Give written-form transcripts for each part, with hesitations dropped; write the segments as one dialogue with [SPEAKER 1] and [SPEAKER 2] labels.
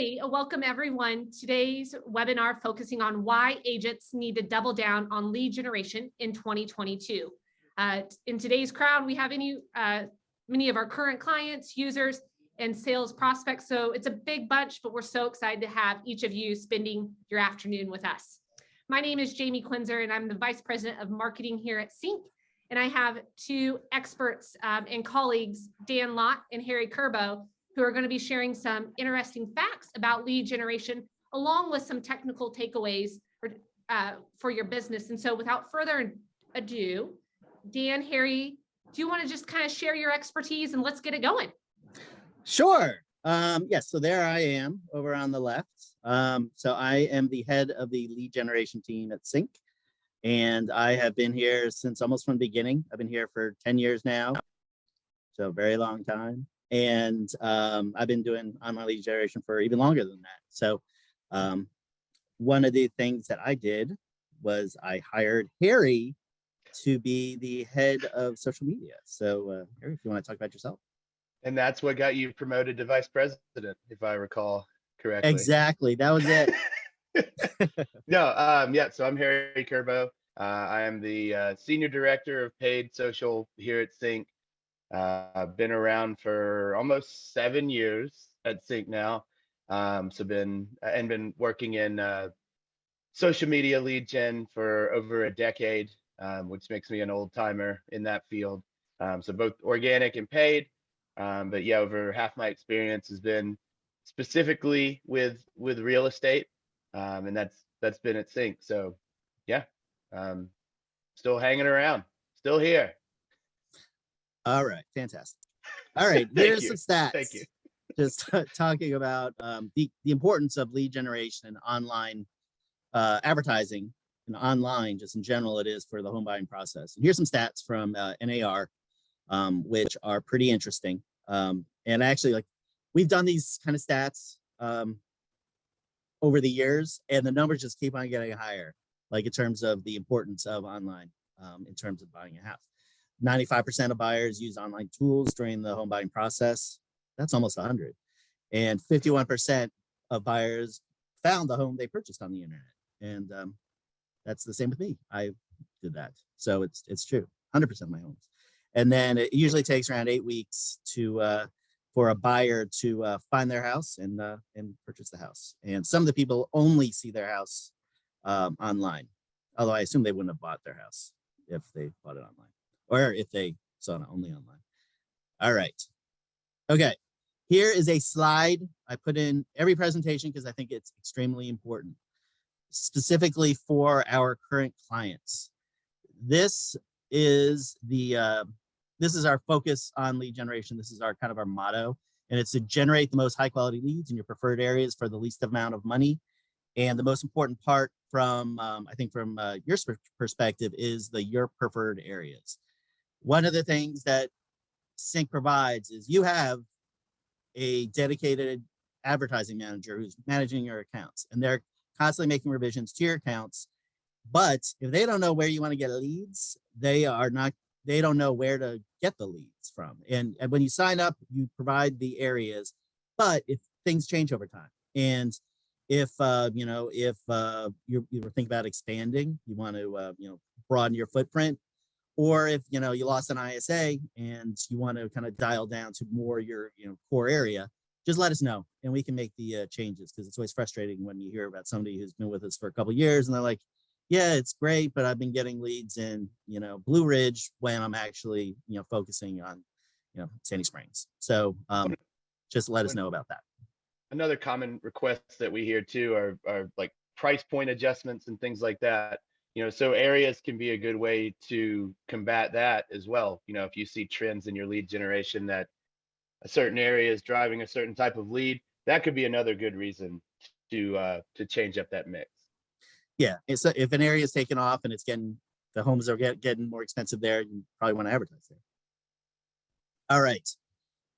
[SPEAKER 1] Hey, welcome everyone. Today's webinar focusing on why agents need to double down on lead generation in 2022. In today's crowd, we have many of our current clients, users, and sales prospects. So it's a big bunch, but we're so excited to have each of you spending your afternoon with us. My name is Jamie Quinzer, and I'm the Vice President of Marketing here at CINC. And I have two experts and colleagues, Dan Lott and Harry Kerbo, who are going to be sharing some interesting facts about lead generation, along with some technical takeaways for your business. And so without further ado, Dan, Harry, do you want to just kind of share your expertise and let's get it going?
[SPEAKER 2] Sure. Yes, so there I am over on the left. So I am the head of the lead generation team at CINC, and I have been here since almost from the beginning. I've been here for 10 years now, so a very long time. And I've been doing online lead generation for even longer than that. So one of the things that I did was I hired Harry to be the head of social media. So Harry, if you want to talk about yourself.
[SPEAKER 3] And that's what got you promoted to vice president, if I recall correctly.
[SPEAKER 2] Exactly, that was it.
[SPEAKER 3] No, yeah, so I'm Harry Kerbo. I am the senior director of paid social here at CINC. I've been around for almost 7 years at CINC now. So been working in social media lead gen for over a decade, which makes me an old timer in that field. So both organic and paid. But yeah, over half my experience has been specifically with real estate, and that's been at CINC. So yeah, still hanging around, still here.
[SPEAKER 2] All right, fantastic. All right, here's some stats.
[SPEAKER 3] Thank you.
[SPEAKER 2] Just talking about the importance of lead generation and online advertising, and online just in general it is for the home buying process. And here's some stats from NAR, which are pretty interesting. And actually, like, we've done these kind of stats over the years, and the numbers just keep on getting higher, like in terms of the importance of online in terms of buying a house. 95% of buyers use online tools during the home buying process. That's almost 100. And 51% of buyers found the home they purchased on the internet. And that's the same with me. I did that. So it's true. 100% of my homes. And then it usually takes around 8 weeks for a buyer to find their house and purchase the house. And some of the people only see their house online, although I assume they wouldn't have bought their house if they bought it online, or if they saw it only online. All right. Okay. Here is a slide I put in every presentation because I think it's extremely important, specifically for our current clients. This is our focus on lead generation. This is our kind of our motto, and it's to generate the most high quality leads in your preferred areas for the least amount of money. And the most important part from, I think from your perspective is your preferred areas. One of the things that CINC provides is you have a dedicated advertising manager who's managing your accounts, and they're constantly making revisions to your accounts. But if they don't know where you want to get leads, they don't know where to get the leads from. And when you sign up, you provide the areas, but if things change over time, and if you think about expanding, you want to broaden your footprint, or if you lost an ISA and you want to kind of dial down to more your core area, just let us know and we can make the changes, because it's always frustrating when you hear about somebody who's been with us for a couple of years and they're like, yeah, it's great, but I've been getting leads in Blue Ridge when I'm actually focusing on Sandy Springs. So just let us know about that.
[SPEAKER 3] Another common request that we hear too are like price point adjustments and things like that. So areas can be a good way to combat that as well. If you see trends in your lead generation that a certain area is driving a certain type of lead, that could be another good reason to change up that mix.
[SPEAKER 2] Yeah, so if an area is taken off and the homes are getting more expensive there, you probably want to advertise there. All right,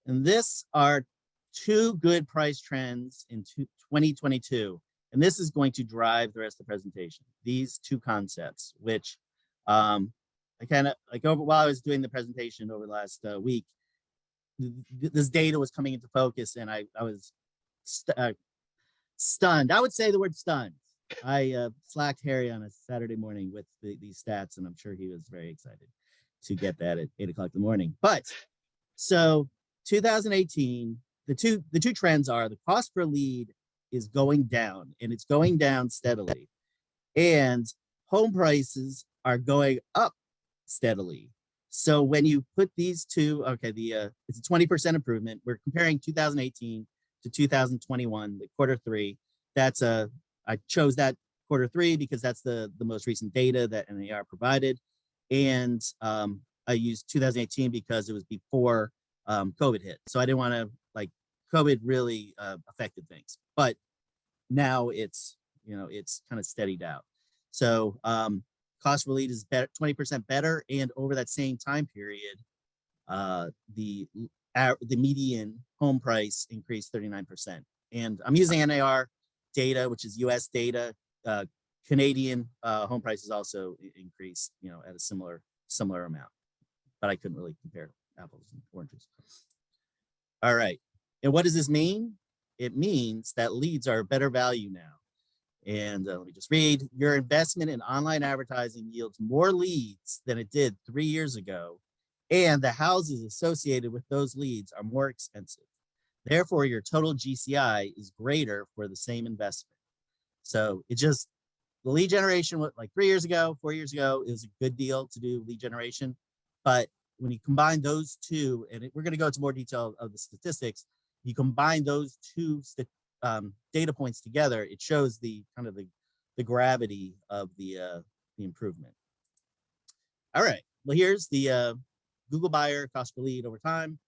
[SPEAKER 2] and this are two good price trends in 2022. And this is going to drive the rest of the presentation. These two concepts, which I kind of while I was doing the presentation over the last week, this data was coming into focus, and I was Stunned. I would say the word stunned. I slacked Harry on a Saturday morning with these stats, and I'm sure he was very excited to get that at 8 o'clock in the morning. But so 2018, the two trends are the cost per lead is going down, and it's going down steadily, and home prices are going up steadily. So when you put these two, okay, it's a 20% improvement. We're comparing 2018 to 2021, the quarter three. I chose that quarter three because that's the most recent data that NAR provided. And I used 2018 because it was before COVID hit. So I didn't want to, COVID really affected things. But now it's kind of steadied out. So cost per lead is better, 20% better. And over that same time period, the median home price increased 39%. And I'm using NAR data, which is US data. Canadian home prices also increased, at a similar amount, but I couldn't really compare apples and oranges. All right. And what does this mean? It means that leads are a better value now. And let me just read. Your investment in online advertising yields more leads than it did 3 years ago, and the houses associated with those leads are more expensive. Therefore, your total GCI is greater for the same investment. So the lead generation, like 3 years ago, 4 years ago, it was a good deal to do lead generation. But when you combine those two, and we're going to go into more detail of the statistics, you combine those two data points together, it shows the kind of the gravity of the improvement. All right, well, here's the Google buyer cost per lead over time.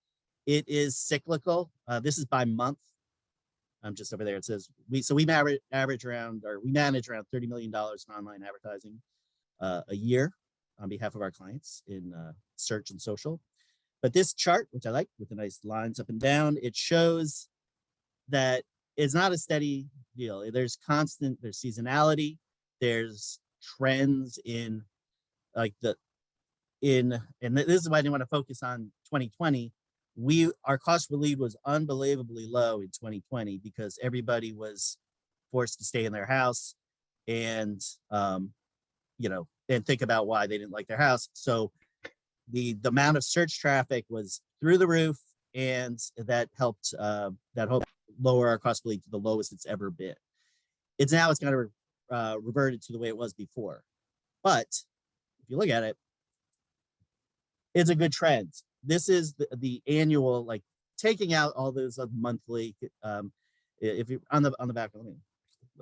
[SPEAKER 2] It is cyclical. This is by month. I'm just over there. It says we manage around $30 million in online advertising a year on behalf of our clients in search and social. But this chart, which I like, with the nice lines up and down, it shows that it's not a steady deal. There's seasonality, there's trends in and this is why I didn't want to focus on 2020. Our cost per lead was unbelievably low in 2020 because everybody was forced to stay in their house and and think about why they didn't like their house. So the amount of search traffic was through the roof, and that helped lower our cost per lead to the lowest it's ever been. It's kind of reverted to the way it was before. But if you look at it, it's a good trend. This is the annual, like taking out all those monthly. If you're on the back, let me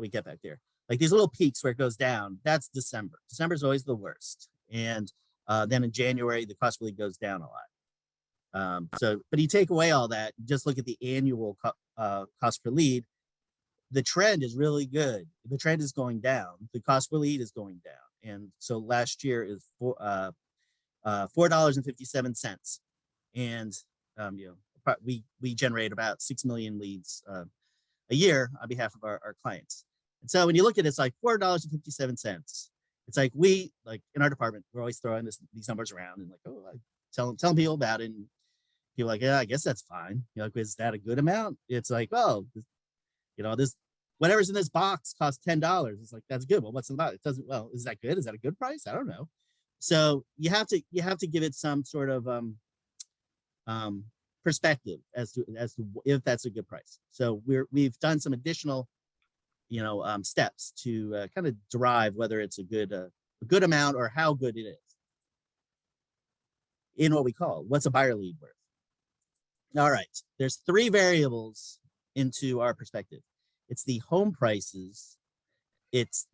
[SPEAKER 2] get back there. Like these little peaks where it goes down, that's December. December is always the worst. And then in January, the cost per lead goes down a lot. But you take away all that, just look at the annual cost per lead. The trend is really good. The trend is going down. The cost per lead is going down. And so last year is $4.57. And we generate about 6 million leads a year on behalf of our clients. And so when you look at it, it's like $4.57. It's like in our department, we're always throwing these numbers around and telling people about it. And people are like, yeah, I guess that's fine. Is that a good amount? It's like, well, this whatever's in this box costs $10. It's like, that's good. Well, what's in the box? It doesn't. Well, is that good? Is that a good price? I don't know. So you have to give it some sort of perspective as to if that's a good price. So we've done some additional steps to kind of derive whether it's a good amount or how good it is in what we call what's a buyer lead worth. All right, there's 3 variables into our perspective. It's the home prices, it's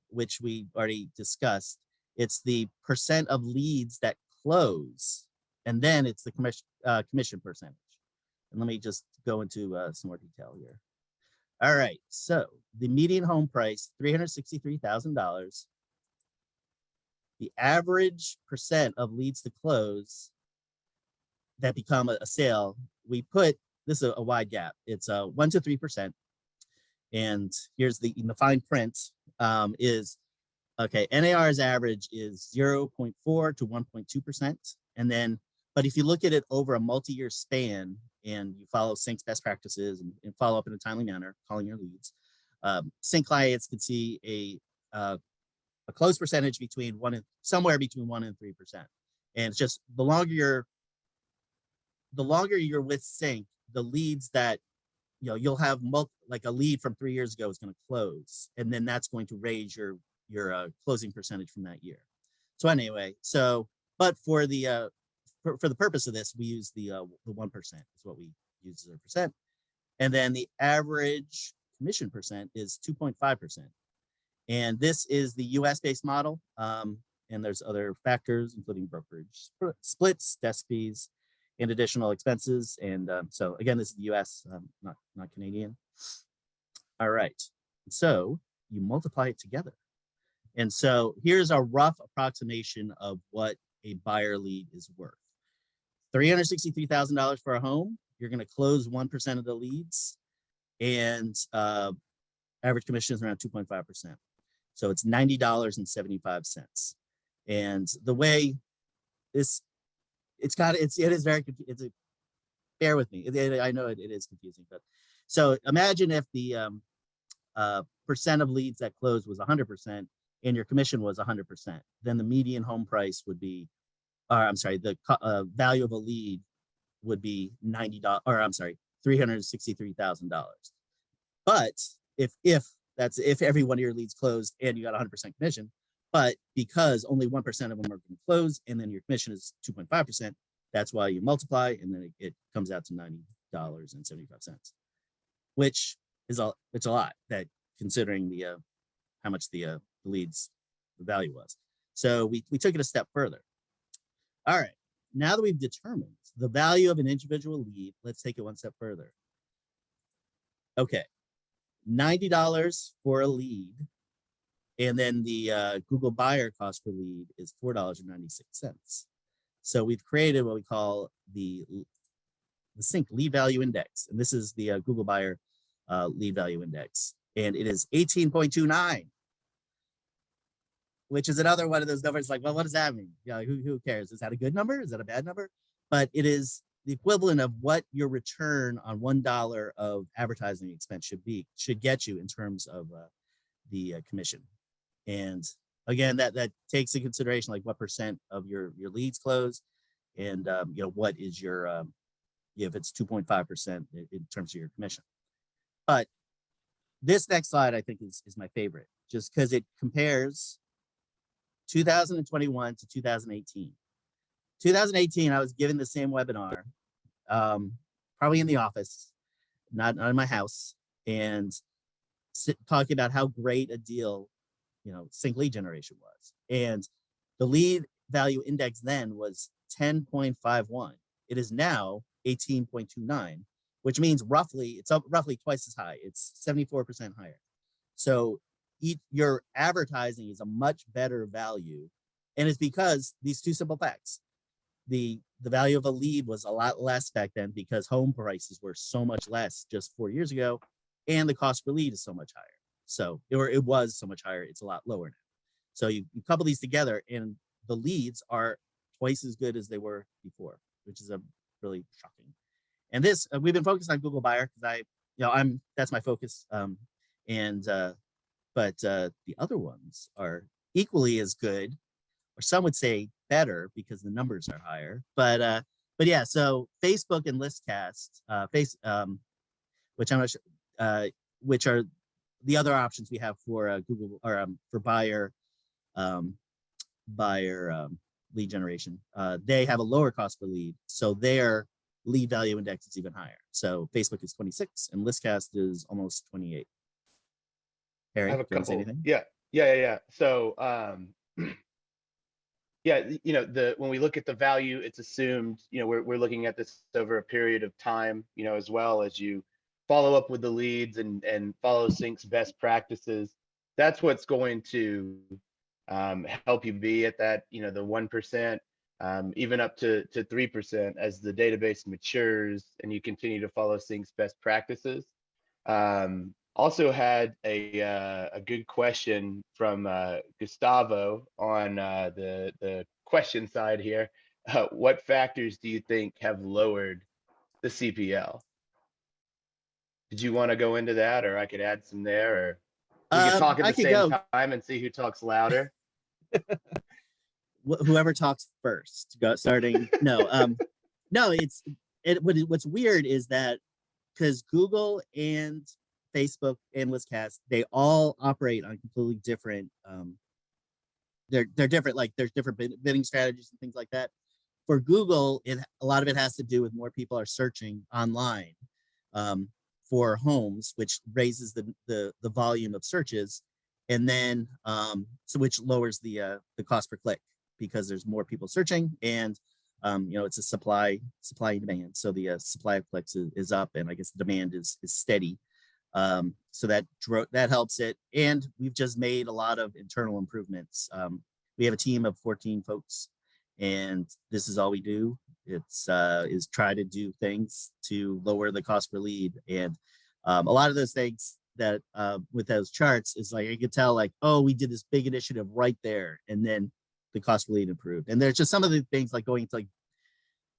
[SPEAKER 2] which we already discussed, it's the percent of leads that close, and then it's the commission percentage. And let me just go into some more detail here. All right, so the median home price, $363,000. The average percent of leads to close that become a sale, we put this is a wide gap. It's 1 to 3%. And here's in the fine print is, okay, NAR's average is 0.4 to 1.2%. And then, but if you look at it over a multi-year span and you follow CINC's best practices and follow up in a timely manner, calling your leads, CINC clients can see a close percentage between somewhere between 1% and 3%. And it's just the longer you're with CINC, the leads that you'll have like a lead from 3 years ago is going to close, and then that's going to raise your closing percentage from that year. So anyway, but for the purpose of this, we use the 1% is what we use as a percent, and then the average commission percent is 2.5%. And this is the US based model. And there's other factors, including brokerage splits, desk fees, and additional expenses. And so again, this is the US, not Canadian. All right, so you multiply it together. And so here's a rough approximation of what a buyer lead is worth. $363,000 for a home. You're going to close 1% of the leads, and average commission is around 2.5%. So it's $90.75. And the way this, bear with me. I know it is confusing, but so imagine if the percent of leads that closed was 100% and your commission was 100%, then the median home price would be, the value of a lead would be $363,000. But if every one of your leads closed and you got 100% commission, but because only 1% of them are going to close and then your commission is 2.5%, that's why you multiply, and then it comes out to $90.75, which is it's a lot, that considering the how much the leads value was. So we took it a step further. All right, now that we've determined the value of an individual lead, let's take it one step further. Okay, $90 for a lead, and then the Google buyer cost per lead is $4.96. So we've created what we call the CINC lead value index, and this is the Google buyer lead value index, and it is 18.29, which is another one of those numbers like, well, what does that mean? Who cares? Is that a good number? Is that a bad number? But it is the equivalent of what your return on $1 of advertising expense should get you in terms of the commission. And again, that takes into consideration like what percent of your leads close, and what is your if it's 2.5% in terms of your commission. But this next slide I think is my favorite, just because it compares 2021 to 2018. 2018, I was given the same webinar, probably in the office, not in my house, and talking about how great a deal CINC lead generation was. And the lead value index then was 10.51. It is now 18.29, which means it's up roughly twice as high. It's 74% higher. So your advertising is a much better value. And it's because these two simple facts. The value of a lead was a lot less back then because home prices were so much less just 4 years ago, and the cost per lead is so much higher. So it was so much higher, it's a lot lower now. So you couple these together, and the leads are twice as good as they were before, which is a really shocking. And this we've been focused on Google buyer because that's my focus. But the other ones are equally as good, or some would say better because the numbers are higher. But yeah, so Facebook and listcast, which I'm not sure, which are the other options we have for Google or for buyer lead generation. They have a lower cost per lead, so their lead value index is even higher. So Facebook is 26 and listcast is almost 28. Harry,
[SPEAKER 3] I have a
[SPEAKER 2] do you want to say
[SPEAKER 3] couple.
[SPEAKER 2] anything?
[SPEAKER 3] Yeah. So when we look at the value, it's assumed, we're looking at this over a period of time, as well as you follow up with the leads and follow CINC's best practices. That's what's going to help you be at that, the 1%, even up to 3% as the database matures and you continue to follow CINC's best practices. Also had a good question from Gustavo on the question side here. What factors do you think have lowered the CPL? Did you want to go into that, or I could add some there, or we could talk at
[SPEAKER 2] I
[SPEAKER 3] the
[SPEAKER 2] could
[SPEAKER 3] same
[SPEAKER 2] go.
[SPEAKER 3] time and see who talks louder?
[SPEAKER 2] Whoever talks first, starting. No, no. What's weird is that because Google and Facebook and listcast, they all operate on completely different. They're different. Like there's different bidding strategies and things like that. For Google, a lot of it has to do with more people are searching online for homes, which raises the volume of searches, and then so which lowers the cost per click because there's more people searching, and it's a supply and demand. So the supply of clicks is up, and I guess the demand is steady. So that helps it, and we've just made a lot of internal improvements. We have a team of 14 folks, and this is all we do. It's is try to do things to lower the cost per lead, and a lot of those things that with those charts is like I could tell like, oh, we did this big initiative right there, and then the cost per lead improved. And there's just some of the things like going to like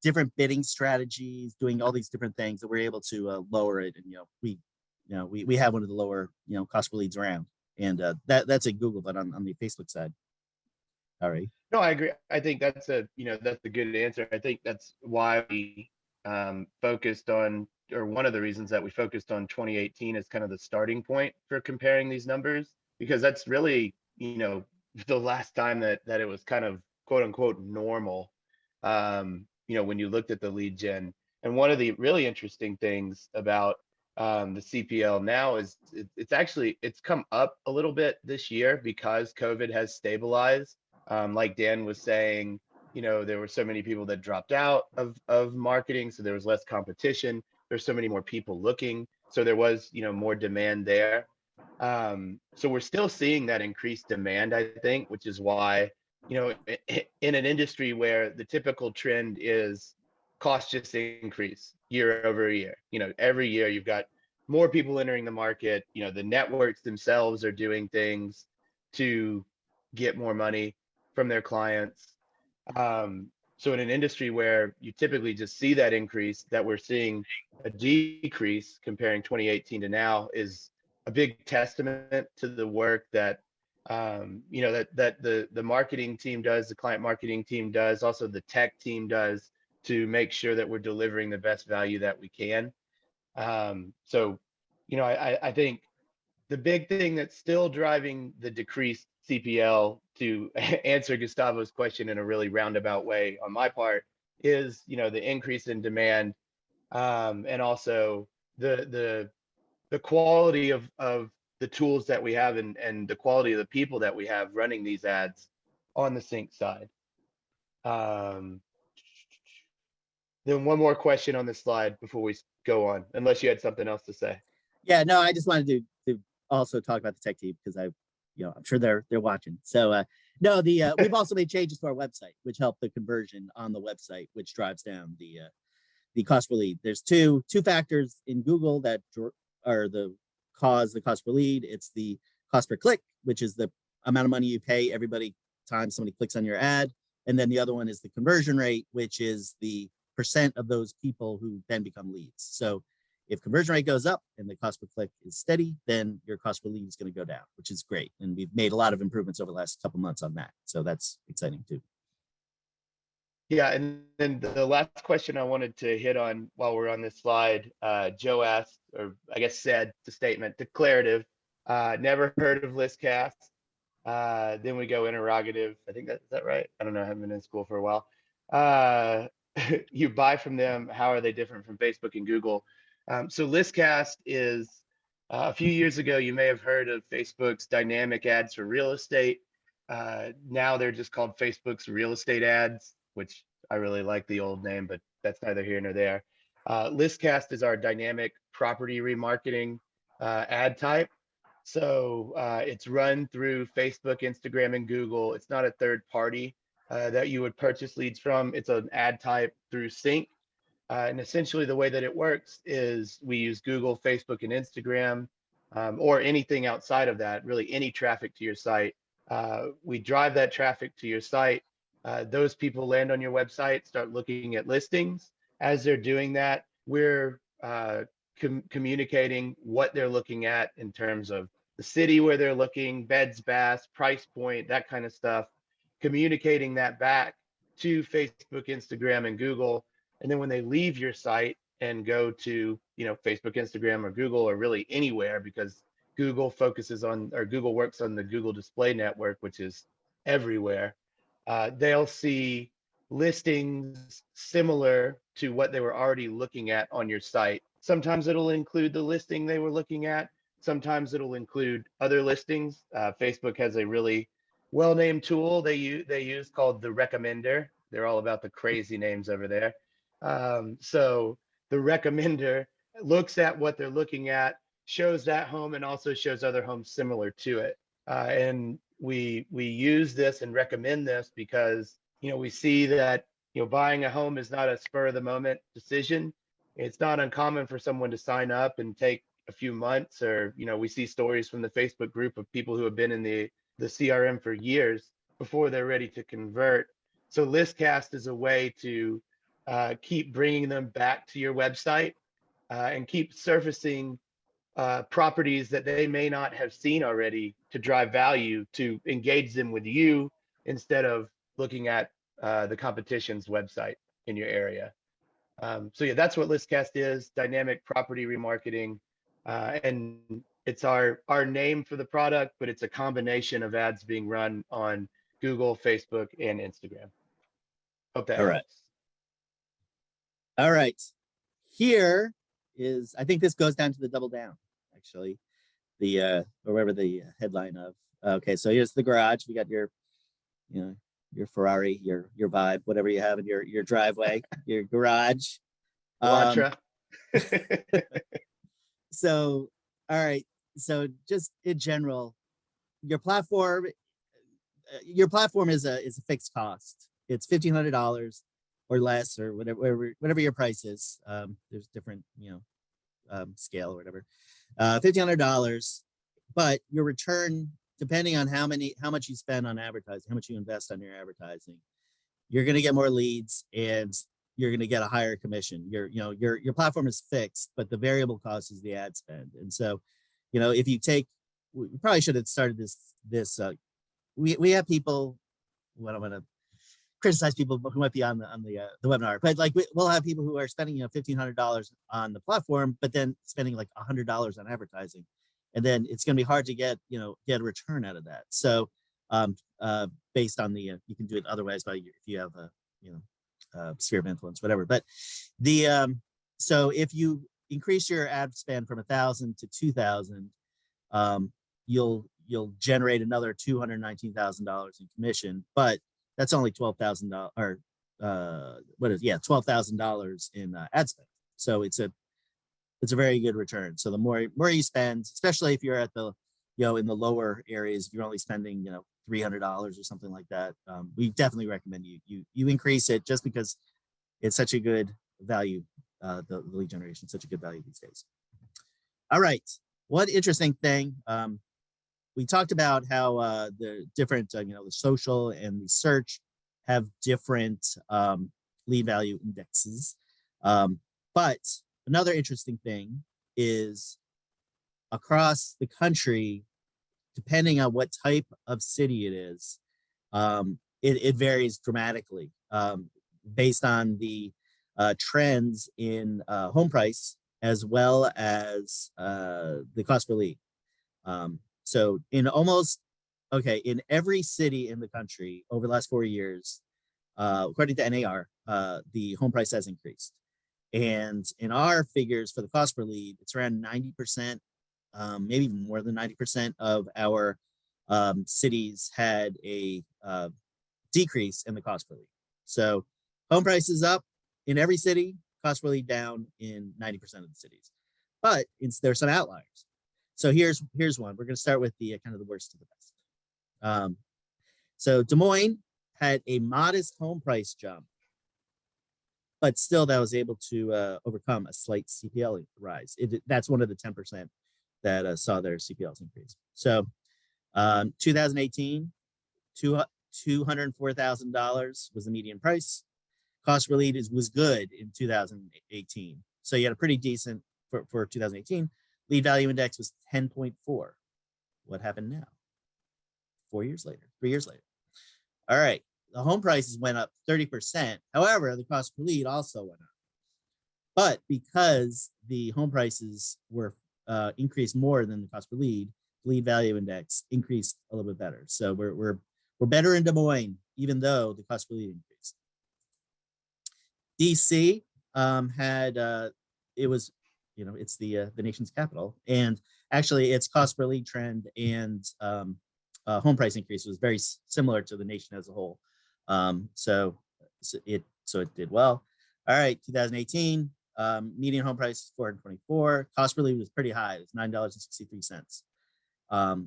[SPEAKER 2] different bidding strategies, doing all these different things that we're able to lower it. And we have one of the lower cost per leads around, and that's at Google, but on the Facebook side. All right.
[SPEAKER 3] No, I agree. I think that's a good answer. I think that's why we focused on, or one of the reasons that we focused on 2018 as kind of the starting point for comparing these numbers, because that's really, the last time that it was kind of quote unquote normal, when you looked at the lead gen. And one of the really interesting things about the CPL now is it's come up a little bit this year because COVID has stabilized. Like Dan was saying, there were so many people that dropped out of marketing, so there was less competition. There's so many more people looking, so there was more demand there. So we're still seeing that increased demand, I think, which is why in an industry where the typical trend is costs just increase year over year. Every year you've got more people entering the market. The networks themselves are doing things to get more money from their clients. So in an industry where you typically just see that increase, that we're seeing a decrease comparing 2018 to now is a big testament to the work that the marketing team does, the client marketing team does, also the tech team does, to make sure that we're delivering the best value that we can. So I think the big thing that's still driving the decreased CPL, to answer Gustavo's question in a really roundabout way on my part, is the increase in demand, and also the quality of the tools that we have, and the quality of the people that we have running these ads on the CINC side. Then one more question on this slide before we go on, unless you had something else to say.
[SPEAKER 2] Yeah, no, I just wanted to also talk about the tech team because I'm sure they're watching. So no, we've also made changes to our website, which help the conversion on the website, which drives down the cost per lead. There's two factors in Google that are the cost per lead. It's the cost per click, which is the amount of money you pay everybody time somebody clicks on your ad, and then the other one is the conversion rate, which is the percent of those people who then become leads. So if conversion rate goes up and the cost per click is steady, then your cost per lead is going to go down, which is great. And we've made a lot of improvements over the last couple months on that. So that's exciting too.
[SPEAKER 3] Yeah, and then the last question I wanted to hit on while we're on this slide, Joe asked, or I guess said the statement, declarative, never heard of listcast. Then we go interrogative. I think is that right? I don't know, I haven't been in school for a while. You buy from them, how are they different from Facebook and Google? So listcast is, a few years ago, you may have heard of Facebook's dynamic ads for real estate. Now they're just called Facebook's real estate ads, which I really like the old name, but that's neither here nor there. Listcast is our dynamic property remarketing ad type. So it's run through Facebook, Instagram, and Google. It's not a third party that you would purchase leads from. It's an ad type through CINC. And essentially the way that it works is we use Google, Facebook, and Instagram, or anything outside of that, really any traffic to your site. We drive that traffic to your site. Those people land on your website, start looking at listings. As they're doing that, we're communicating what they're looking at in terms of the city where they're looking, beds, baths, price point, that kind of stuff, communicating that back to Facebook, Instagram, and Google. And then when they leave your site and go to, Facebook, Instagram, or Google, or really anywhere, because Google focuses on, or Google works on the Google Display Network, which is everywhere, they'll see listings similar to what they were already looking at on your site. Sometimes it'll include the listing they were looking at. Sometimes it'll include other listings. Facebook has a really well-named tool they use called the Recommender. They're all about the crazy names over there. So the Recommender looks at what they're looking at, shows that home, and also shows other homes similar to it. And we use this and recommend this because we see that buying a home is not a spur of the moment decision. It's not uncommon for someone to sign up and take a few months, or we see stories from the Facebook group of people who have been in the CRM for years before they're ready to convert. So listcast is a way to keep bringing them back to your website and keep surfacing properties that they may not have seen already, to drive value, to engage them with you instead of looking at the competition's website in your area. So yeah, that's what listcast is: dynamic property remarketing. And it's our name for the product, but it's a combination of ads being run on Google, Facebook, and Instagram. Hope that
[SPEAKER 2] All right.
[SPEAKER 3] helps.
[SPEAKER 2] All right. Here is, I think this goes down to the double down, actually, the or whatever the headline of. Okay, so here's the garage. We got your Ferrari, your Vibe, whatever you have in your driveway, your garage.
[SPEAKER 3] Elantra.
[SPEAKER 2] So, all right. So just in general, your platform is a fixed cost. It's $1,500 or less, or whatever your price is. There's different, scale or whatever. $1,500, but your return, depending on how much you spend on advertising, how much you invest on your advertising, you're going to get more leads and you're going to get a higher commission. Your platform is fixed, but the variable cost is the ad spend. And so, if you take, we probably should have started this. We have people. Well, I'm going to criticize people who might be on the webinar, but we'll have people who are spending $1,500 on the platform, but then spending like $100 on advertising, and then it's going to be hard to get a return out of that. So based on the you can do it other ways, but if you have a sphere of influence, whatever. But so if you increase your ad spend from 1,000 to 2,000, you'll generate another $219,000 in commission, but that's only $12,000 or $12,000 in ad spend. So it's a very good return. So the more you spend, especially if you're at the in the lower areas, if you're only spending $300 or something like that, we definitely recommend you increase it, just because it's such a good value. The lead generation is such a good value these days. All right, one interesting thing. We talked about how the different, the social and the search have different lead value indexes. But another interesting thing is, across the country, depending on what type of city it is, it varies dramatically based on the trends in home price, as well as the cost per lead. So in every city in the country over the last 4 years, according to NAR, the home price has increased. And in our figures for the cost per lead, it's around 90%, maybe more than 90% of our cities had a decrease in the cost per lead. So home price is up in every city, cost per lead down in 90% of the cities. But there's some outliers. So here's one. We're going to start with the kind of the worst to the best. So Des Moines had a modest home price jump, but still that was able to overcome a slight CPL rise. That's one of the 10% that saw their CPLs increase. So 2018, $204,000 was the median price. Cost per lead was good in 2018. So you had a pretty decent for 2018, lead value index was 10.4. What happened now? 4 years later, 3 years later. All right, the home prices went up 30%. However, the cost per lead also went up. But because the home prices were increased more than the cost per lead value index increased a little bit better. So we're better in Des Moines, even though the cost per lead increased. DC had it was, it's the nation's capital, and actually its cost per lead trend and home price increase was very similar to the nation as a whole. So it did well. All right, 2018. Median home price is 424. Cost per lead was pretty high. It was $9.63,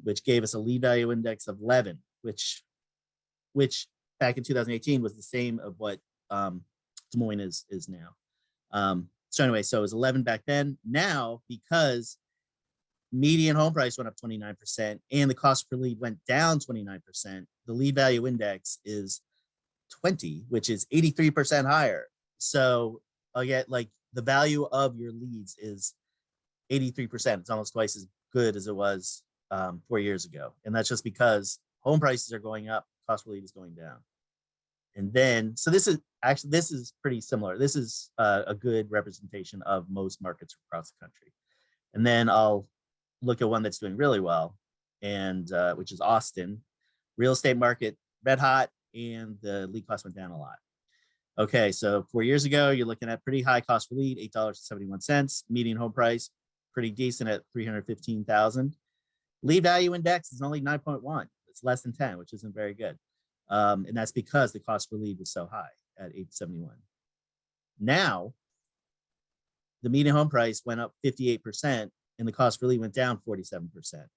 [SPEAKER 2] which gave us a lead value index of 11, which back in 2018 was the same of what Des Moines is now. So anyway, so it was 11 back then. Now, because median home price went up 29% and the cost per lead went down 29%, the lead value index is 20, which is 83% higher. So again, like, the value of your leads is 83%. It's almost twice as good as it was 4 years ago. And that's just because home prices are going up, cost per lead is going down. And then, so this is pretty similar. This is a good representation of most markets across the country. And then I'll look at one that's doing really well, and which is Austin. Real estate market, red hot, and the lead cost went down a lot. Okay, so 4 years ago, you're looking at pretty high cost per lead, $8.71. Median home price, pretty decent at $315,000. Lead value index is only 9.1. It's less than 10, which isn't very good. And that's because the cost per lead was so high at $871. Now, the median home price went up 58%, and the cost per lead went down 47%.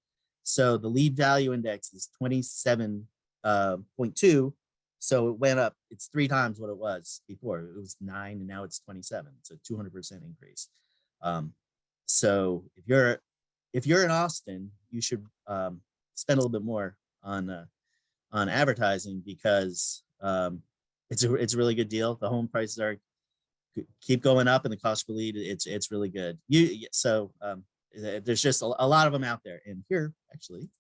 [SPEAKER 2] So the lead value index is 27.2. So it went up. It's 3 times what it was before. It was 9, and now it's 27. It's a 200% increase. So if you're in Austin, you should spend a little bit more on advertising, because it's a really good deal. The home prices keep going up, and the cost per lead, it's really good. There's just a lot of them out there. And here, actually,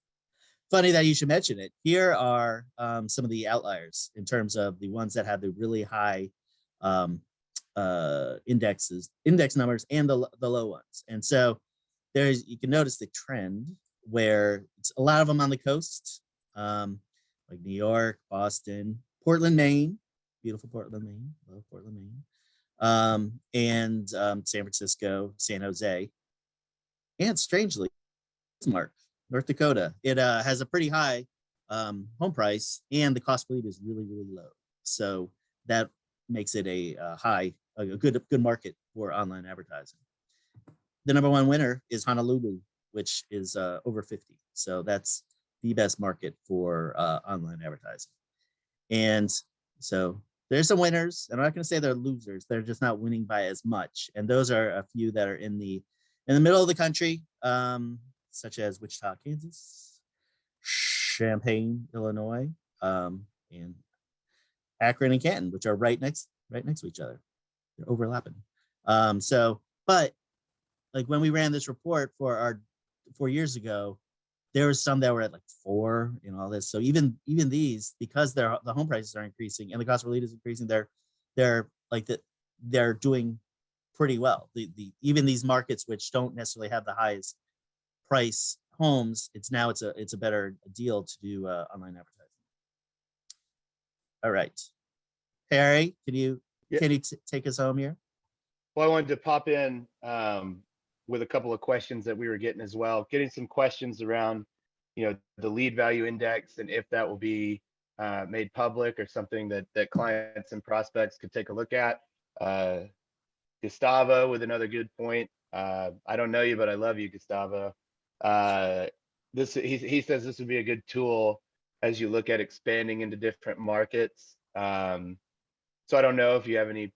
[SPEAKER 2] funny that you should mention it. Here are some of the outliers in terms of the ones that have the really high index numbers and the low ones. And so you can notice the trend where it's a lot of them on the coast, like New York, Boston, Portland, Maine, beautiful Portland, Maine, love Portland, Maine, and San Francisco, San Jose, and strangely, North Dakota. It has a pretty high home price, and the cost per lead is really, really low. So that makes it a good market for online advertising. The number one winner is Honolulu, which is over 50. So that's the best market for online advertising. And so there's some winners. I'm not going to say they're losers. They're just not winning by as much. And those are a few that are in the middle of the country, such as Wichita, Kansas, Champaign, Illinois, and Akron and Canton, which are right next to each other. They're overlapping. But like when we ran this report for our 4 years ago, there were some that were at like 4 and all this. So even these, because the home prices are increasing and the cost per lead is increasing, they're doing pretty well. Even these markets which don't necessarily have the highest price homes, it's a better deal to do online advertising. All right, Harry, can you take us home here?
[SPEAKER 3] Well, I wanted to pop in with a couple of questions that we were getting as well. Getting some questions around, the lead value index, and if that will be made public or something that clients and prospects could take a look at. Gustavo with another good point. I don't know you, but I love you, Gustavo. He says this would be a good tool as you look at expanding into different markets. So I don't know if we have any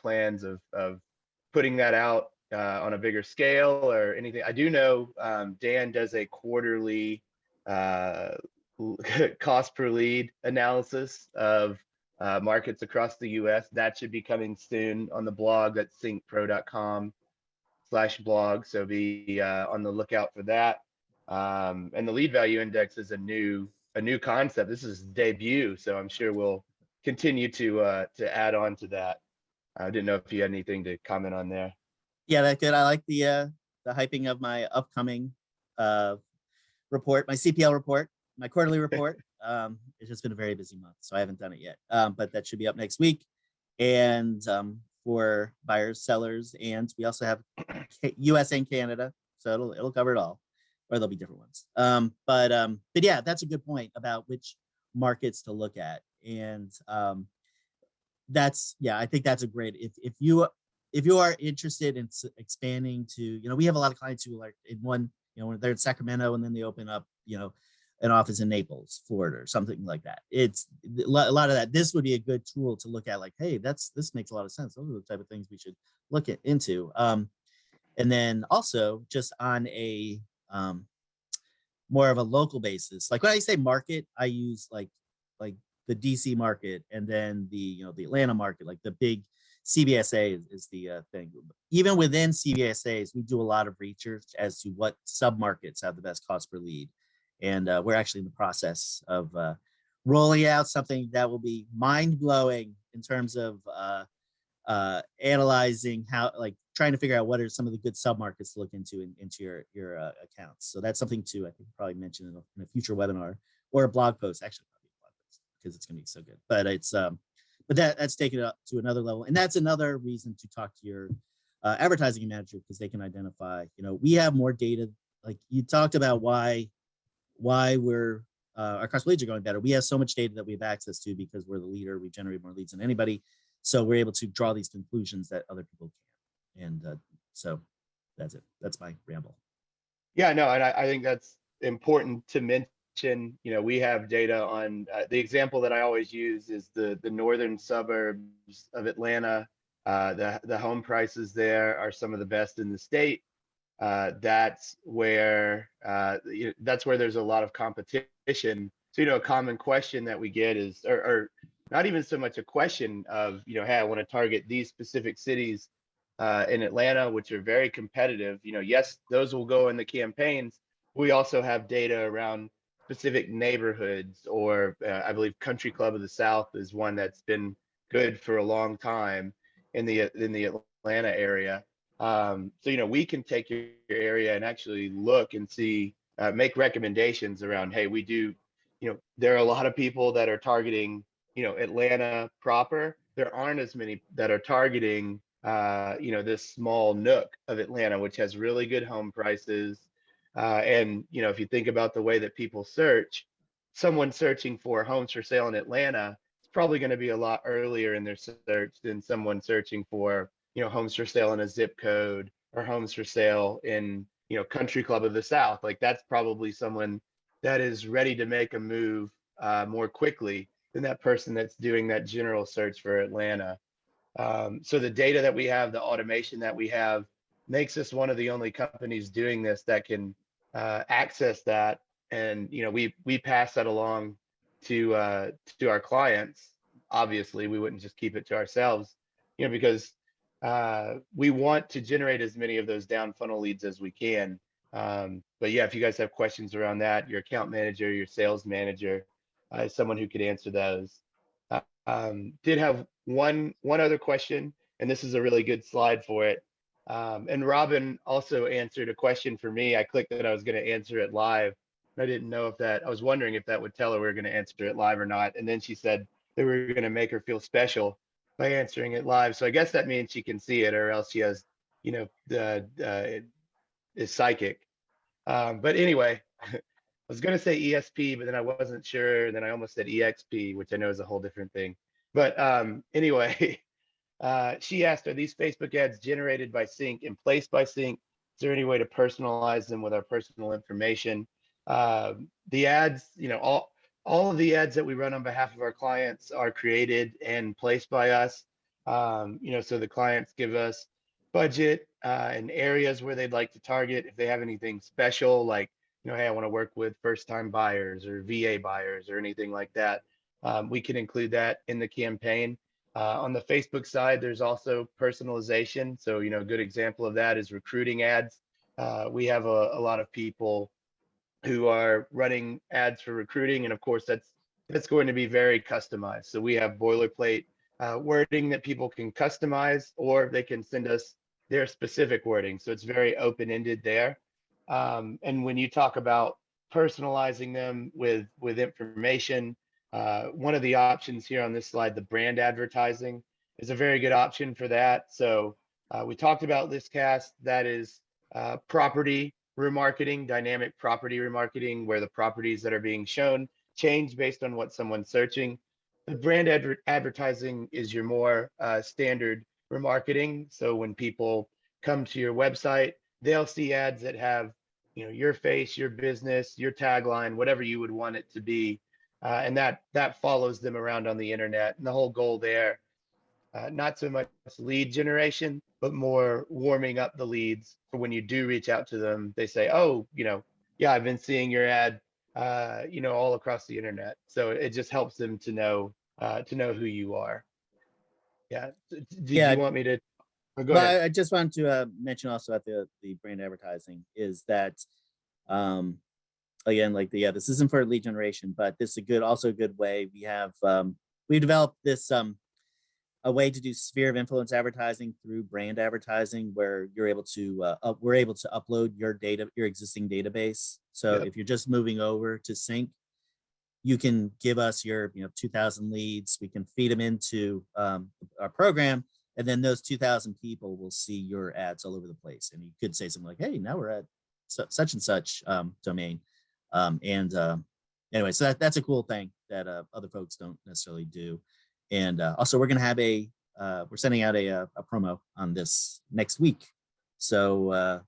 [SPEAKER 3] plans of putting that out on a bigger scale or anything. I do know Dan does a quarterly cost per lead analysis of markets across the US. That should be coming soon on the blog at cincpro.com. /blog. So be on the lookout for that. And the lead value index is a new concept. This is debut, so I'm sure we'll continue to add on to that. I didn't know if you had anything to comment on there.
[SPEAKER 2] Yeah, that's good. I like the hyping of my upcoming report, my CPL report, my quarterly report. It's just been a very busy month, so I haven't done it yet. But that should be up next week. And for buyers, sellers, and we also have US and Canada, so it'll cover it all, or there'll be different ones. But yeah, that's a good point about which markets to look at. And I think that's a great, if you are interested in expanding to, we have a lot of clients who are in one, when they're in Sacramento and then they open up, an office in Naples, Florida, or something like that. It's a lot of that. This would be a good tool to look at, like, hey, this makes a lot of sense. Those are the type of things we should look into. And then also just on a more of a local basis, like when I say market, I use like the DC market, and then the Atlanta market, like the big CBSA is the thing. Even within CBSAs, we do a lot of research as to what submarkets have the best cost per lead. And we're actually in the process of rolling out something that will be mind-blowing in terms of analyzing how, like, trying to figure out what are some of the good submarkets to look into your accounts. So that's something to, I think, probably mention in a future webinar or a blog post. Actually, probably a blog post, because it's going to be so good. But it's but that's taken it up to another level, and that's another reason to talk to your advertising manager, because they can identify. We have more data. Like you talked about why we're our cost per leads are going better. We have so much data that we have access to because we're the leader. We generate more leads than anybody, so we're able to draw these conclusions that other people can't. And so that's it. That's my ramble.
[SPEAKER 3] Yeah, no, and I think that's important to mention. We have data on the example that I always use is the northern suburbs of Atlanta. The home prices there are some of the best in the state. That's where there's a lot of competition. So, a common question that we get is, or not even so much a question of, hey, I want to target these specific cities in Atlanta, which are very competitive. Yes, those will go in the campaigns. We also have data around specific neighborhoods, or I believe Country Club of the South is one that's been good for a long time in the Atlanta area. So, we can take your area and actually look and see, make recommendations around, hey, we do, there are a lot of people that are targeting, Atlanta proper. There aren't as many that are targeting, this small nook of Atlanta, which has really good home prices. And, if you think about the way that people search, someone searching for homes for sale in Atlanta is probably going to be a lot earlier in their search than someone searching for, homes for sale in a zip code or homes for sale in, Country Club of the South. Like, that's probably someone that is ready to make a move more quickly than that person that's doing that general search for Atlanta. So the data that we have, the automation that we have, makes us one of the only companies doing this that can access that. And, we pass that along to our clients. Obviously, we wouldn't just keep it to ourselves, because we want to generate as many of those down funnel leads as we can. But yeah, if you guys have questions around that, your account manager, your sales manager, is someone who could answer those. Did have one other question, and this is a really good slide for it. And Robin also answered a question for me. I clicked that I was going to answer it live. I didn't know I was wondering if that would tell her we were going to answer it live or not. And then she said that we were going to make her feel special by answering it live. So I guess that means she can see it, or else she has, is psychic. But anyway, I was going to say ESP, but then I wasn't sure. And then I almost said EXP, which I know is a whole different thing. But anyway, she asked, are these Facebook ads generated by CINC and placed by CINC? Is there any way to personalize them with our personal information? The ads, all of the ads that we run on behalf of our clients are created and placed by us. So the clients give us budget and areas where they'd like to target. If they have anything special, like, hey, I want to work with first-time buyers or VA buyers or anything like that, we can include that in the campaign. On the Facebook side, there's also personalization. So, a good example of that is recruiting ads. We have a lot of people who are running ads for recruiting, and of course, that's going to be very customized. So we have boilerplate wording that people can customize, or they can send us their specific wording. So it's very open-ended there. And when you talk about personalizing them with information, one of the options here on this slide, the brand advertising, is a very good option for that. So we talked about listcast. That is property remarketing, dynamic property remarketing, where the properties that are being shown change based on what someone's searching. The brand advertising is your more standard remarketing. So when people come to your website, they'll see ads that have, your face, your business, your tagline, whatever you would want it to be, and that follows them around on the internet. And the whole goal there, not so much lead generation, but more warming up the leads for when you do reach out to them. They say, oh, yeah, I've been seeing your ad, all across the internet. So it just helps them to know who you are. Yeah. Did
[SPEAKER 2] Yeah.
[SPEAKER 3] you want me to? Oh, go
[SPEAKER 2] Well,
[SPEAKER 3] ahead.
[SPEAKER 2] I just wanted to mention also at the brand advertising is that, again, this isn't for lead generation, but this is also a good way. We developed this a way to do sphere of influence advertising through brand advertising, where we're able to upload your existing database. So
[SPEAKER 3] Yep.
[SPEAKER 2] if you're just moving over to CINC, you can give us your 2,000 leads. We can feed them into our program, and then those 2,000 people will see your ads all over the place. And you could say something like, "Hey, now we're at such and such domain," anyway, so that's a cool thing that other folks don't necessarily do. And also, we're going to have we're sending out a promo on this next week. So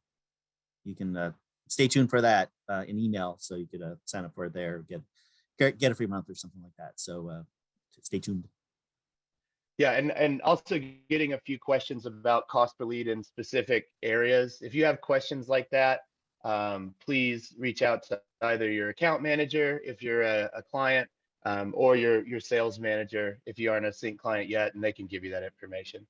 [SPEAKER 2] you can stay tuned for that in email. So you could sign up for it there, get a free month or something like that. So stay tuned.
[SPEAKER 3] Yeah, and also getting a few questions about cost per lead in specific areas. If you have questions like that, please reach out to either your account manager if you're a client, or your sales manager if you aren't a CINC client yet, and they can give you that information.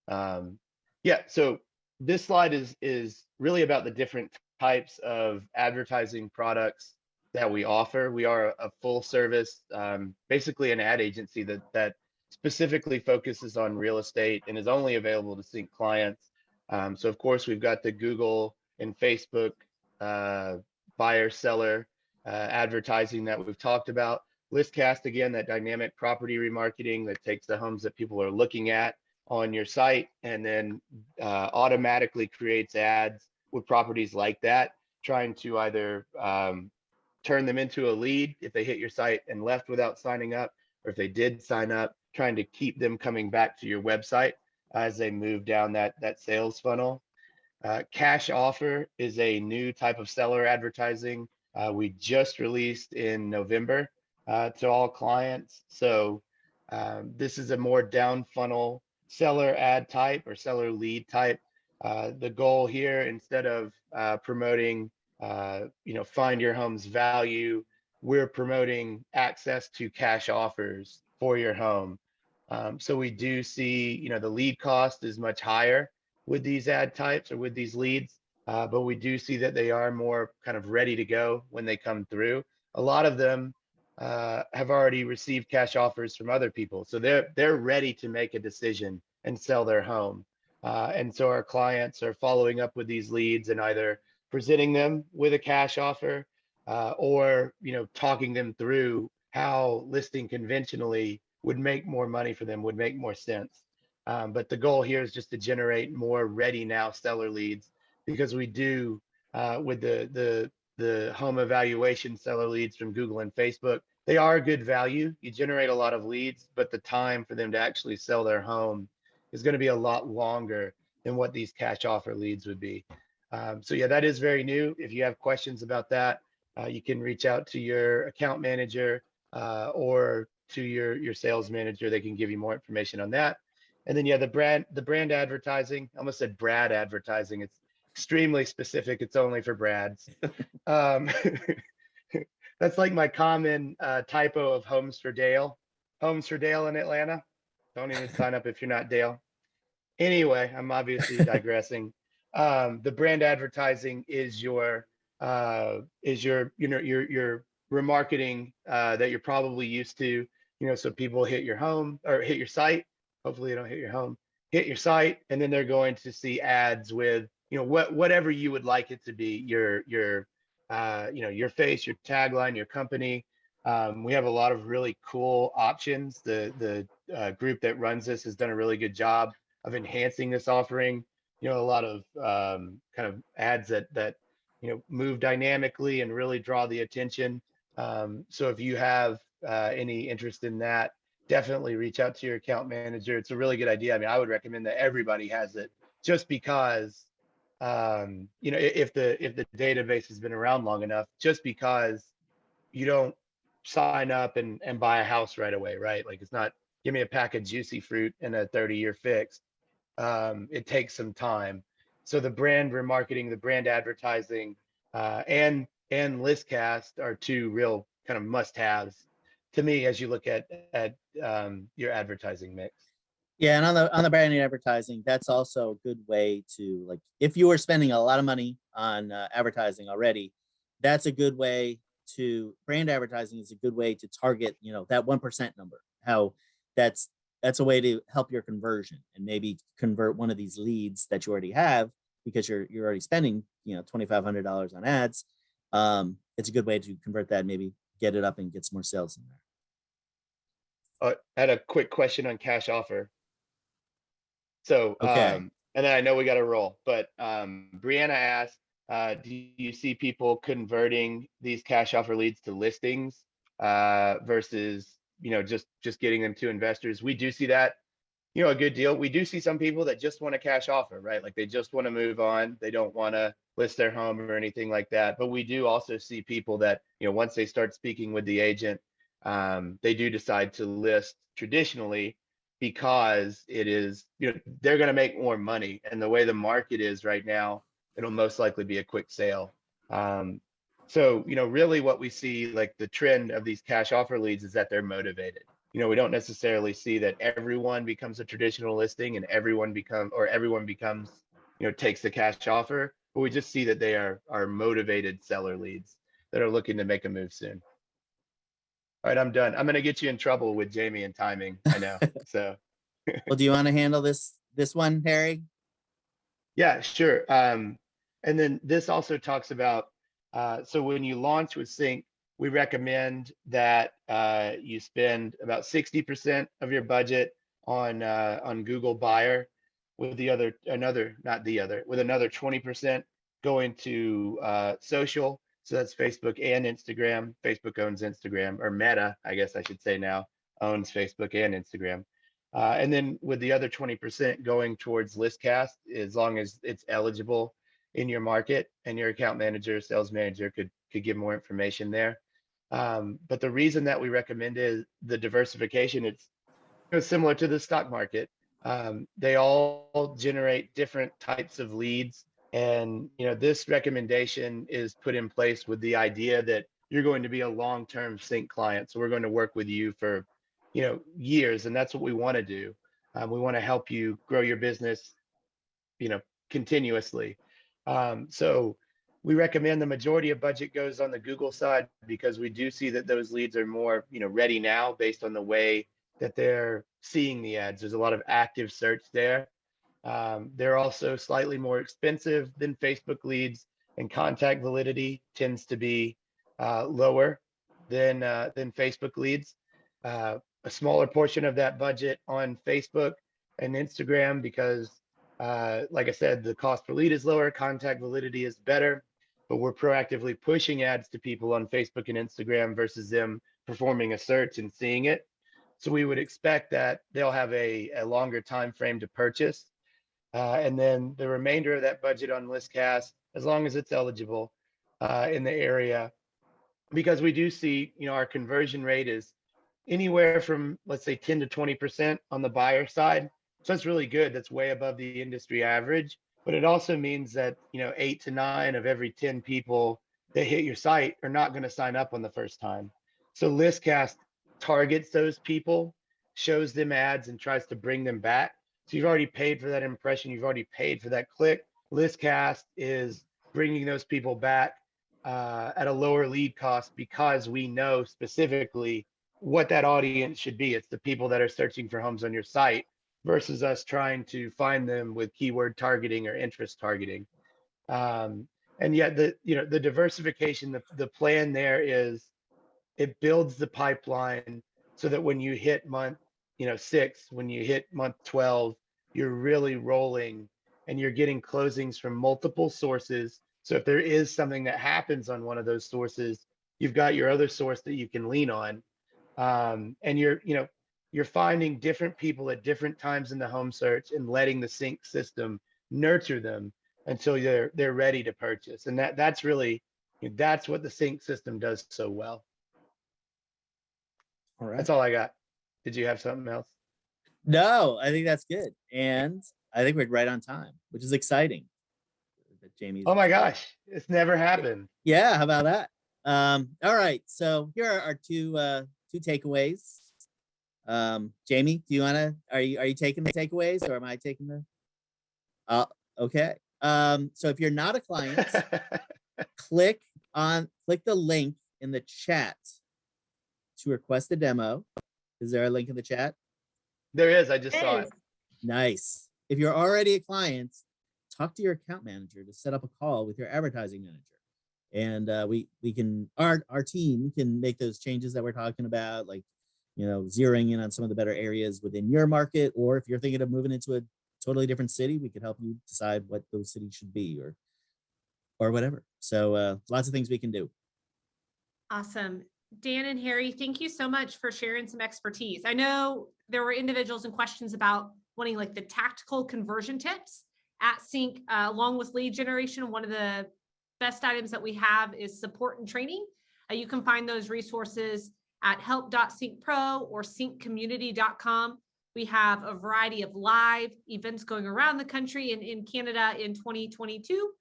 [SPEAKER 3] Yeah, so this slide is really about the different types of advertising products that we offer. We are a full service, basically an ad agency that specifically focuses on real estate and is only available to CINC clients. So of course we've got the Google and Facebook buyer seller advertising that we've talked about. Listcast, again, that dynamic property remarketing that takes the homes that people are looking at on your site and then automatically creates ads with properties like that, trying to either turn them into a lead if they hit your site and left without signing up, or if they did sign up, trying to keep them coming back to your website as they move down that sales funnel. Cash offer is a new type of seller advertising we just released in November to all clients. So this is a more down funnel seller ad type or seller lead type. The goal here, instead of promoting find your home's value, we're promoting access to cash offers for your home. So we do see, the lead cost is much higher with these ad types or with these leads, but we do see that they are more kind of ready to go when they come through. A lot of them have already received cash offers from other people, so they're ready to make a decision and sell their home. And so our clients are following up with these leads and either presenting them with a cash offer, or talking them through how listing conventionally would make more money for them, would make more sense. But the goal here is just to generate more ready now seller leads, because we do with the home evaluation seller leads from Google and Facebook, they are good value. You generate a lot of leads, but the time for them to actually sell their home is going to be a lot longer than what these cash offer leads would be. So yeah, that is very new. If you have questions about that, you can reach out to your account manager or to your sales manager. They can give you more information on that. And then yeah, the brand advertising, I almost said Brad advertising. It's extremely specific. It's only for Brads. That's like my common typo of Homes for Dale. homes for Dale in Atlanta. Don't even sign up if you're not Dale. Anyway, I'm obviously digressing. The brand advertising is your your remarketing that you're probably used to. So people hit your home or hit your site. Hopefully they don't hit your home. Hit your site, and then they're going to see ads with whatever you would like it to be. Your face, your tagline, your company. We have a lot of really cool options. The group that runs this has done a really good job of enhancing this offering. A lot of kind of ads that move dynamically and really draw the attention. So if you have any interest in that, definitely reach out to your account manager. It's a really good idea. I mean, I would recommend that everybody has it, just because if the database has been around long enough, just because you don't sign up and buy a house right away, right? Like, it's not give me a pack of juicy fruit and a 30-year fix. It takes some time. So the brand remarketing, the brand advertising, and listcast are two real kind of must-haves to me as you look at your advertising mix.
[SPEAKER 2] Yeah, and on the branding advertising, that's also a good way to, like, if you are spending a lot of money on advertising already, that's a good way to brand advertising is a good way to target, that 1% number. How that's a way to help your conversion and maybe convert one of these leads that you already have, because you're already spending, $2,500 on ads. It's a good way to convert that, maybe get it up and get some more sales in there.
[SPEAKER 3] I had a quick question on cash offer. So,
[SPEAKER 2] Okay.
[SPEAKER 3] and then I know we got to roll, but Brianna asked, do you see people converting these cash offer leads to listings versus, just getting them to investors? We do see that, a good deal. We do see some people that just want a cash offer, right? Like, they just want to move on. They don't want to list their home or anything like that. But we do also see people that, once they start speaking with the agent, they do decide to list traditionally, because it is, they're going to make more money. And the way the market is right now, it'll most likely be a quick sale. So, really what we see, like, the trend of these cash offer leads is that they're motivated. We don't necessarily see that everyone becomes a traditional listing and everyone becomes, takes the cash offer, but we just see that they are motivated seller leads that are looking to make a move soon. All right, I'm done. I'm going to get you in trouble with Jamie and timing, I know. So,
[SPEAKER 2] Well, do you want to handle this one, Harry?
[SPEAKER 3] yeah, sure. And then this also talks about, so when you launch with CINC, we recommend that you spend about 60% of your budget on Google Buyer, with another 20% going to social. So that's Facebook and Instagram. Facebook owns Instagram, or Meta, I guess I should say now, owns Facebook and Instagram. And then with the other 20% going towards listcast, as long as it's eligible in your market, and your account manager, sales manager could give more information there. But the reason that we recommend is the diversification. It's similar to the stock market. They all generate different types of leads. And, this recommendation is put in place with the idea that you're going to be a long-term CINC client. So we're going to work with you for, years. And that's what we want to do. We want to help you grow your business, continuously. So we recommend the majority of budget goes on the Google side, because we do see that those leads are more, ready now based on the way that they're seeing the ads. There's a lot of active search there. They're also slightly more expensive than Facebook leads, and contact validity tends to be lower than Facebook leads. A smaller portion of that budget on Facebook and Instagram, because like I said, the cost per lead is lower, contact validity is better, but we're proactively pushing ads to people on Facebook and Instagram versus them performing a search and seeing it. So we would expect that they'll have a longer time frame to purchase. And then the remainder of that budget on listcast, as long as it's eligible in the area, because we do see, our conversion rate is anywhere from, let's say, 10 to 20% on the buyer side. So that's really good. That's way above the industry average. But it also means that, 8 to 9 of every 10 people that hit your site are not going to sign up on the first time. So listcast targets those people, shows them ads, and tries to bring them back. So you've already paid for that impression. You've already paid for that click. Listcast is bringing those people back at a lower lead cost because we know specifically what that audience should be. It's the people that are searching for homes on your site versus us trying to find them with keyword targeting or interest targeting. And yet the diversification, the plan there is it builds the pipeline so that when you hit month 6, when you hit month 12, you're really rolling and you're getting closings from multiple sources. So if there is something that happens on one of those sources, you've got your other source that you can lean on. And you're finding different people at different times in the home search and letting the CINC system nurture them until they're ready to purchase. And that's really, that's what the CINC system does so well.
[SPEAKER 2] All right.
[SPEAKER 3] That's all I got. Did you have something else?
[SPEAKER 2] No, I think that's good. And I think we're right on time, which is exciting. Jamie's.
[SPEAKER 3] Oh my gosh, it's never happened.
[SPEAKER 2] Yeah, how about that? All right. So here are our two takeaways. Jamie, do you wanna are you taking the takeaways or am I taking the okay. So if you're not a client, click the link in the chat to request a demo. Is there a link in the chat?
[SPEAKER 3] There is. I just saw it.
[SPEAKER 2] Nice. If you're already a client, talk to your account manager to set up a call with your advertising manager. And we can, our team can make those changes that we're talking about, like, zeroing in on some of the better areas within your market. Or if you're thinking of moving into a totally different city, we could help you decide what those cities should be or whatever. So lots of things we can do.
[SPEAKER 1] Awesome. Dan and Harry, thank you so much for sharing some expertise. I know there were individuals and questions about wanting like the tactical conversion tips at CINC, along with lead generation. One of the best items that we have is support and training. You can find those resources at help.cincpro or cincommunity.com. We have a variety of live events going around the country and in Canada in 2022.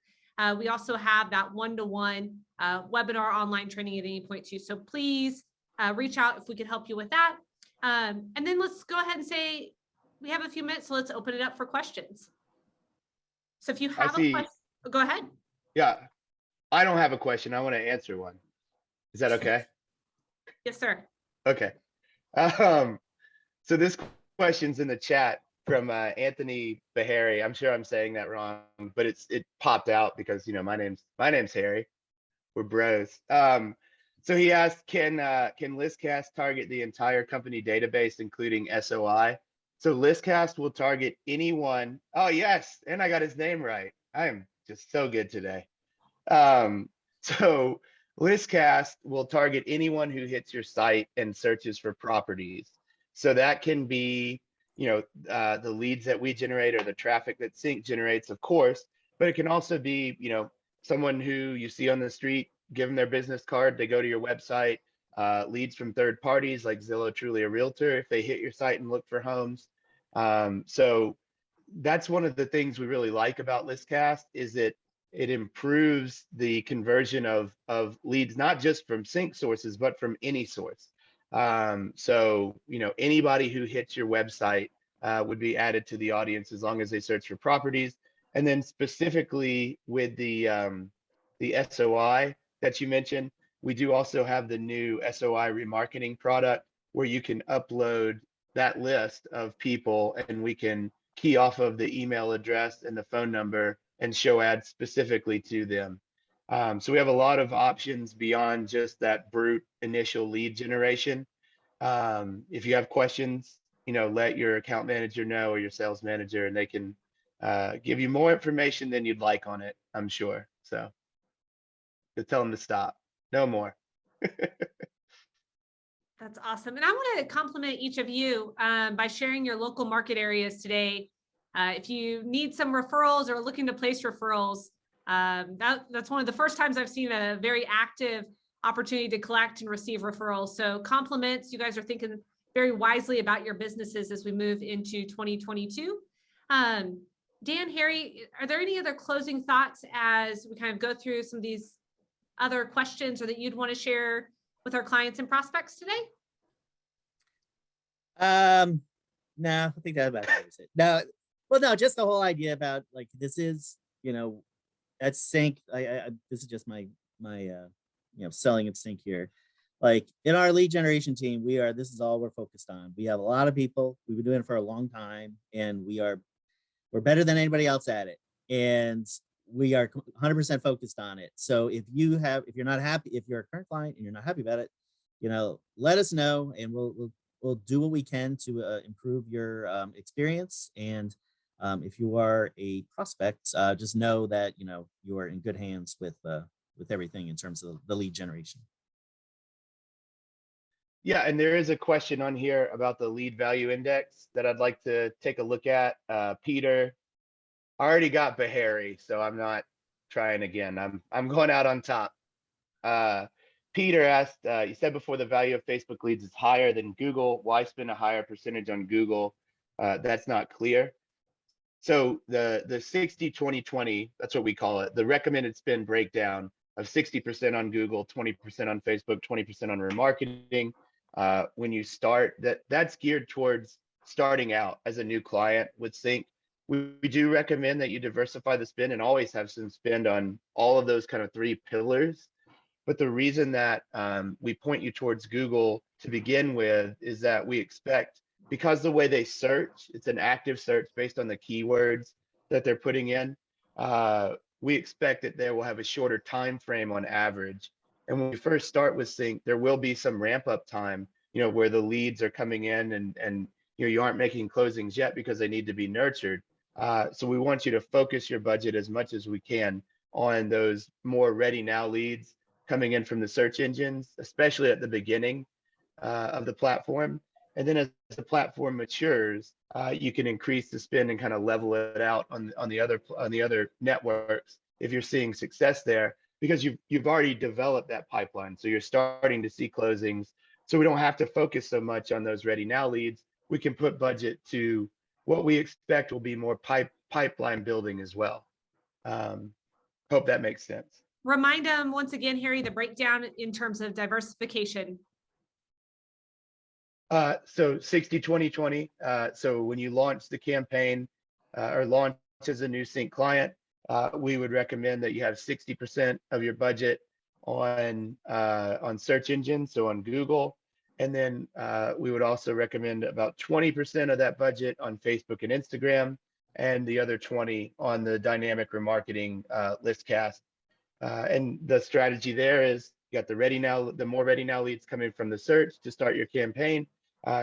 [SPEAKER 1] We also have that one-to-one webinar online training at any point too. So please reach out if we can help you with that. And then let's go ahead and say, we have a few minutes, so let's open it up for questions. So if you have a question, go ahead.
[SPEAKER 3] Yeah, I don't have a question. I want to answer one. Is that okay?
[SPEAKER 1] Yes, sir.
[SPEAKER 3] Okay. So this question's in the chat from Anthony Bahari. I'm sure I'm saying that wrong, but it popped out because my name's Harry. We're bros. So he asked, can listcast target the entire company database, including SOI? So listcast will target anyone. Oh yes, and I got his name right. I am just so good today. So listcast will target anyone who hits your site and searches for properties. So that can be the leads that we generate or the traffic that CINC generates, of course, but it can also be someone who you see on the street, give them their business card, they go to your website, leads from third parties like Zillow, Truly a Realtor, if they hit your site and look for homes. So that's one of the things we really like about listcast, is that it improves the conversion of leads, not just from CINC sources, but from any source. So anybody who hits your website would be added to the audience as long as they search for properties. And then specifically with the SOI that you mentioned, we do also have the new SOI remarketing product where you can upload that list of people and we can key off of the email address and the phone number and show ads specifically to them. So we have a lot of options beyond just that brute initial lead generation. If you have questions, let your account manager know or your sales manager, and they can give you more information than you'd like on it, I'm sure. So tell them to stop. No more.
[SPEAKER 1] That's awesome. And I want to compliment each of you by sharing your local market areas today. If you need some referrals or looking to place referrals, that's one of the first times I've seen a very active opportunity to collect and receive referrals. So compliments, you guys are thinking very wisely about your businesses as we move into 2022. Dan, Harry, are there any other closing thoughts as we kind of go through some of these other questions or that you'd want to share with our clients and prospects today?
[SPEAKER 2] No, I think that about covers it. No, well, no, just the whole idea about like this is, at Sync. This is just my selling at Sync here. Like in our lead generation team, this is all we're focused on. We have a lot of people. We've been doing it for a long time, and we're better than anybody else at it. And we are 100% focused on it. So if you're not happy, if you're a current client and you're not happy about it, let us know, and we'll do what we can to improve your experience. And if you are a prospect, just know that you are in good hands with everything in terms of the lead generation.
[SPEAKER 3] Yeah, and there is a question on here about the lead value index that I'd like to take a look at. Peter, I already got Bahari, so I'm not trying again. I'm going out on top. Peter asked, you said before the value of Facebook leads is higher than Google. Why spend a higher percentage on Google? That's not clear. So the 60-20-20, that's what we call it. The recommended spend breakdown of 60% on Google, 20% on Facebook, 20% on remarketing. When you start, that's geared towards starting out as a new client with Sync. We do recommend that you diversify the spend and always have some spend on all of those kind of 3 pillars. But the reason that we point you towards Google to begin with is that we expect, because the way they search, it's an active search based on the keywords that they're putting in. We expect that they will have a shorter time frame on average. And when we first start with Sync, there will be some ramp up time, where the leads are coming in and you aren't making closings yet because they need to be nurtured. So we want you to focus your budget as much as we can on those more ready now leads coming in from the search engines, especially at the beginning of the platform. And then as the platform matures, you can increase the spend and kind of level it out on the other networks if you're seeing success there, because you've already developed that pipeline. So you're starting to see closings. So we don't have to focus so much on those ready now leads. We can put budget to what we expect will be more pipeline building as well. Hope that makes sense.
[SPEAKER 1] Remind them once again, Harry, the breakdown in terms of diversification.
[SPEAKER 3] So 60-20-20. So when you launch the campaign or launch as a new Sync client, we would recommend that you have 60% of your budget on search engines, so on Google. And then we would also recommend about 20% of that budget on Facebook and Instagram, and the other 20 on the dynamic remarketing listcast. And the strategy there is you got the more ready now leads coming from the search to start your campaign.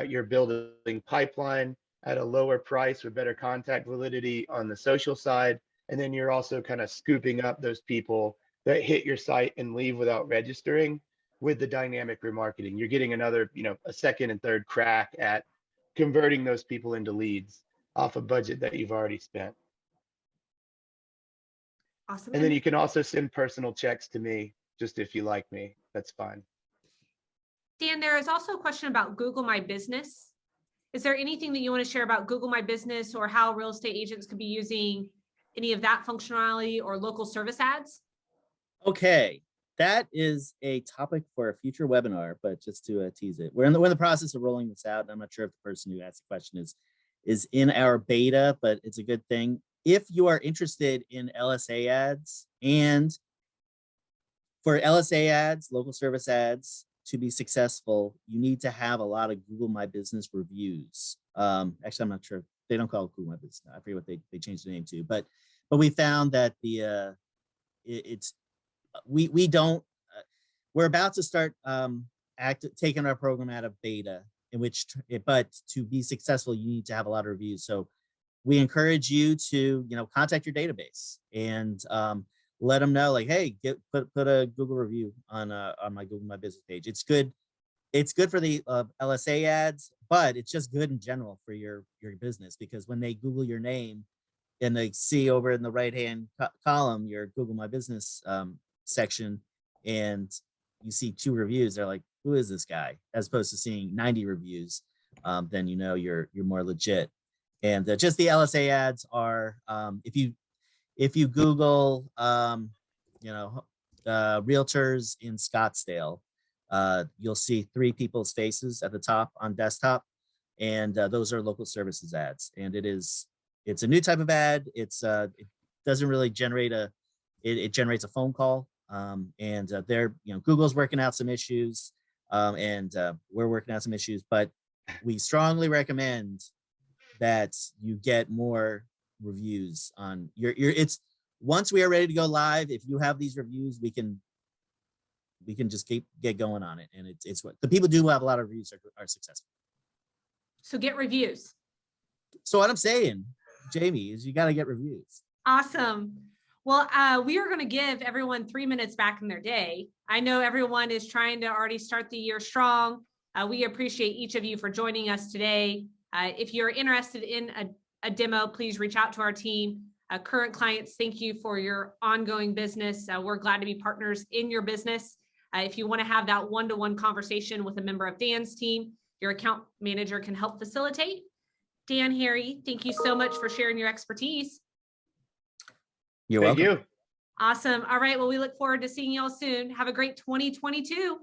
[SPEAKER 3] You're building pipeline at a lower price with better contact validity on the social side. And then you're also kind of scooping up those people that hit your site and leave without registering with the dynamic remarketing. You're getting another, a second and third crack at converting those people into leads off a budget that you've already spent.
[SPEAKER 1] Awesome.
[SPEAKER 3] And then you can also send personal checks to me, just if you like me, that's fine.
[SPEAKER 1] Dan, there is also a question about Google My Business. Is there anything that you want to share about Google My Business, or how real estate agents could be using any of that functionality or local service ads?
[SPEAKER 2] Okay, that is a topic for a future webinar, but just to tease it, we're in the process of rolling this out. And I'm not sure if the person who asked the question is in our beta, but it's a good thing. If you are interested in LSA ads, and for LSA ads, local service ads, to be successful, you need to have a lot of Google My Business reviews. Actually, I'm not sure. They don't call it Google My Business. I forget what they changed the name to, but we found that we're about to start taking our program out of beta, but to be successful, you need to have a lot of reviews. So we encourage you to, contact your database and let them know, like, hey, put a Google review on my Google My Business page. It's good. It's good for the LSA ads, but it's just good in general for your business, because when they Google your name and they see over in the right-hand column, your Google My Business section, and you see 2 reviews, they're like, who is this guy? As opposed to seeing 90 reviews, then you're more legit. And just the LSA ads are, if you Google, realtors in Scottsdale, you'll see 3 people's faces at the top on desktop, And those are local services ads. And it's a new type of ad. It doesn't really generate it generates a phone call. And they're, Google's working out some issues, and we're working out some issues, but we strongly recommend that you get more reviews on it's once we are ready to go live. If you have these reviews, we can just get going on it. And it's what the people do who have a lot of reviews are successful.
[SPEAKER 1] So get reviews.
[SPEAKER 2] So what I'm saying, Jamie, is you got to get reviews.
[SPEAKER 1] Awesome. Well, we are going to give everyone 3 minutes back in their day. I know everyone is trying to already start the year strong. We appreciate each of you for joining us today. If you're interested in a demo, please reach out to our team. Current clients, thank you for your ongoing business. We're glad to be partners in your business. If you want to have that one-to-one conversation with a member of Dan's team, your account manager can help facilitate. Dan, Harry, thank you so much for sharing your expertise.
[SPEAKER 2] You're
[SPEAKER 3] Thank
[SPEAKER 2] welcome.
[SPEAKER 3] you.
[SPEAKER 1] Awesome. All right. Well, we look forward to seeing y'all soon. Have a great 2022.